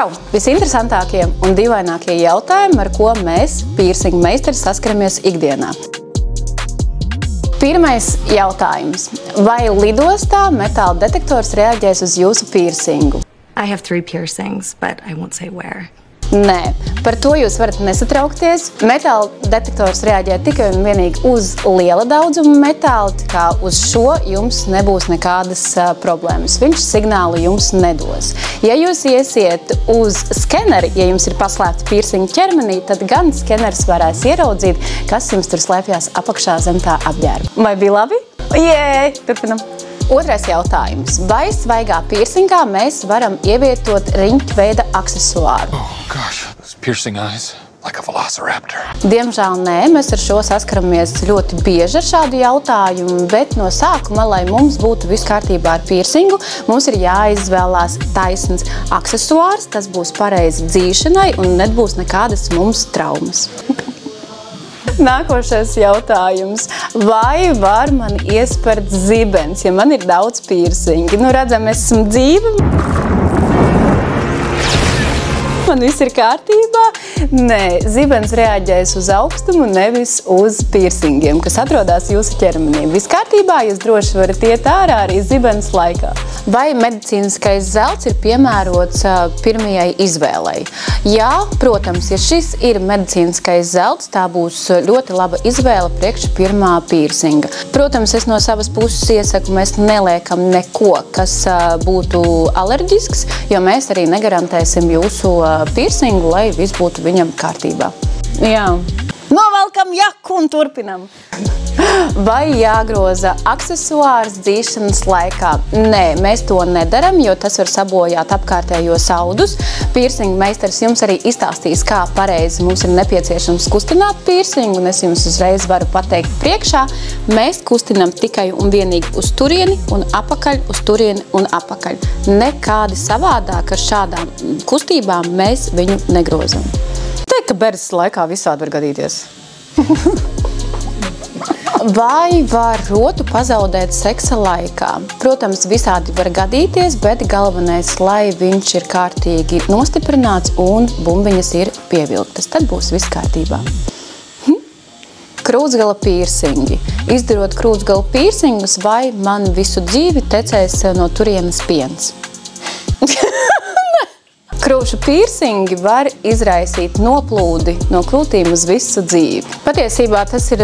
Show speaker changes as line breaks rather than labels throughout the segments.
Čau! Visinteresantākie un dīvainākie jautājumi, ar ko mēs, piercingu meistari, saskaramies ikdienā. Pirmais jautājums. Vai lidostā metāla detektors reaģēs uz jūsu piercingu?
I have 3 piercings, but I won't say where.
Nē, par to jūs varat nesatraukties. Metāla detektors reaģē tikai un vienīgi uz liela daudzuma metāla, kā uz šo jums nebūs nekādas problēmas. Viņš signālu jums nedos. Ja jūs iesiet uz skeneri, ja jums ir paslēpta piercinga ķermenī, tad gan skeneris varēs ieraudzīt, kas jums tur slēpjās apakšā zem tā apģērba. Vai bija labi? Jē, turpinam. Otrais jautājums. Vai svaigā piercingā mēs varam ievietot riņķveida aksesuāru?
Oh, gosh, those piercing eyes, like a velociraptor.
Diemžēl nē, mēs ar šo saskaramies ļoti bieži ar šādu jautājumu, bet no sākuma, lai mums būtu viss kārtībā ar piercingu, mums ir jāizvēlās taisns aksesuārs, tas būs pareizi dzīšanai un nebūs nekādas mums traumas. Nākošais jautājums. Vai var man iespert zibens, ja man ir daudz piercingi? Nu, redzam, es esmu dzīva. Man viss ir kārtībā. Nē, zibens reaģēs uz augstumu, nevis uz piercingiem, kas atrodas jūsu ķermenī. Viss kārtībā, jūs droši varat iet ārā arī zibens laikā. Vai medicīniskais zelts ir piemērots pirmajai izvēlei? Jā, protams, ja šis ir medicīniskais zelts, tā būs ļoti laba izvēle priekš pirmā piercinga. Protams, es no savas puses iesaku, mēs neliekam neko, kas būtu alerģisks, jo mēs arī negarantēsim jūsu piercingu, lai viss būtu viņam kārtībā. Jā. Novelkam jaku un turpinam. Vai jāgroza aksesuārs dzīšanas laikā? Nē, mēs to nedaram, jo tas var sabojāt apkārtējos audus. Piercingu meistars jums arī izstāstīs, kā pareizi mums ir nepieciešams kustināt piercingu, un es jums uzreiz varu pateikt priekšā. Mēs kustinam tikai un vienīgi uz turieni un apakaļ, uz turieni un apakaļ. Nekādi savādāk ar šādām kustībām mēs viņu negrozam. Teikt, ka berzes laikā visādi var gadīties. Vai var rotu pazaudēt seksa laikā? Protams, visādi var gadīties, bet galvenais, lai viņš ir kārtīgi nostiprināts un bumbiņas ir pievilktas. Tad būs viss kārtībā. Krūtsgala piercingi. Izdarot krūtsgala piercingus, vai man visu dzīvi tecēs no turienes piens? Krūšu piercingi var izraisīt noplūdi no krūtīm uz visu dzīvi. Patiesībā tas ir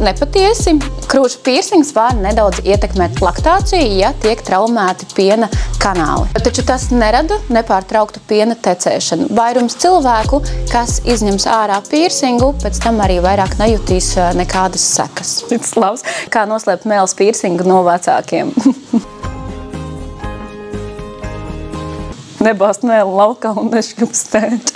nepatiesi. Krūšu piercings var nedaudz ietekmēt laktāciju, ja tiek traumēti piena kanāli. Taču tas nerada nepārtrauktu piena tecēšanu. Vairums cilvēku, kas izņems ārā piercingu, pēc tam arī vairāk nejutīs nekādas sekas. Slavs, kā noslēpt mēles piercingu no vecākiem. Nebāzt mēli laukā un nešķupstēt.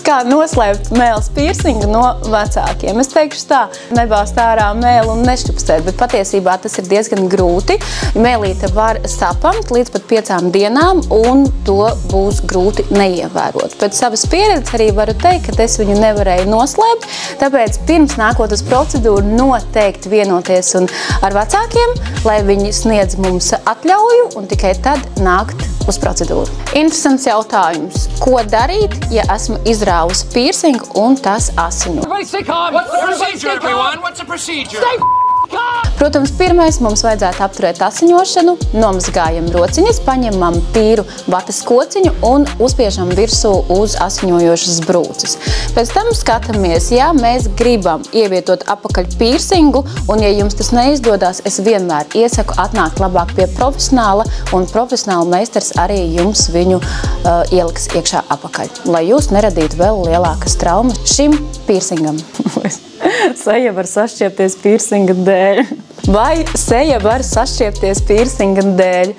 Kā noslēpt mēles piercingu no vecākiem? Es teikšu tā, nebāzt ārā mēli un nešķupstēt, bet patiesībā tas ir diezgan grūti. Mēlīte var sapamt līdz pat 5 dienām, un to būs grūti neievērot. Pēc savas pieredzes arī varu teikt, ka es viņu nevarēju noslēpt, tāpēc pirms nākot uz procedūru noteikti vienoties un ar vecākiem, lai viņi sniedz mums atļauju un tikai tad nākt uz procedūru. Interesants jautājums. Ko darīt, ja esmu izrāvusi piercingu un tas asiņo? Protams, pirmais mums vajadzētu apturēt asiņošanu, nomazgājam rociņas, paņemam tīru vatas kociņu un uzspiežam virsū uz asiņojošas brūces. Pēc tam skatāmies, ja mēs gribam ievietot apakaļ piercingu, un ja jums tas neizdodas, es vienmēr iesaku atnākt labāk pie profesionāla, un profesionāla meistars arī jums viņu ieliks iekšā apakaļ, lai jūs neradītu vēl lielākas traumas šim piercingam. Seja var sašķiepties piercinga dēļ. Vai seja var sašķiepties piercinga dēļ?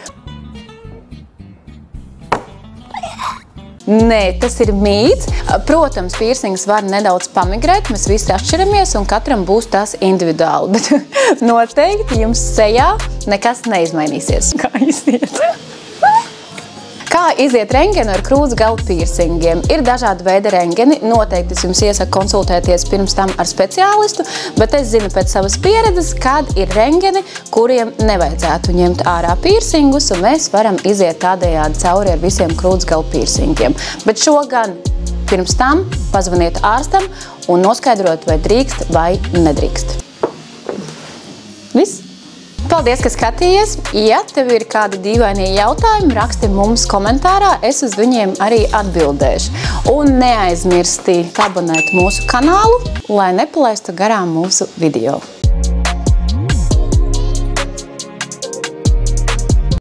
Nē, tas ir mīts. Protams, piercings var nedaudz pamigrēt, mēs visi atšķiramies un katram būs tas individuāli, bet noteikti jums sejā nekas neizmainīsies. Kā iziet? Kā iziet rengenu ar krūtsgalu piercingiem? Ir dažādi veidi rengeni. Noteikti es jums iesaku konsultēties pirms tam ar speciālistu, bet es zinu pēc savas pieredzes, kad ir rengeni, kuriem nevajadzētu ņemt ārā piercingus, un mēs varam iziet tādējādi cauri ar visiem krūtsgalu piercingiem. Bet šo gan pirms tam pazvaniet ārstam un noskaidrot, vai drīkst vai nedrīkst. Viss? Paldies, ka skatījies! Ja tev ir kādi dīvainie jautājumi, raksti mums komentārā, es uz viņiem arī atbildēšu. Un neaizmirsti abonēt mūsu kanālu, lai nepalaistu garām mūsu video.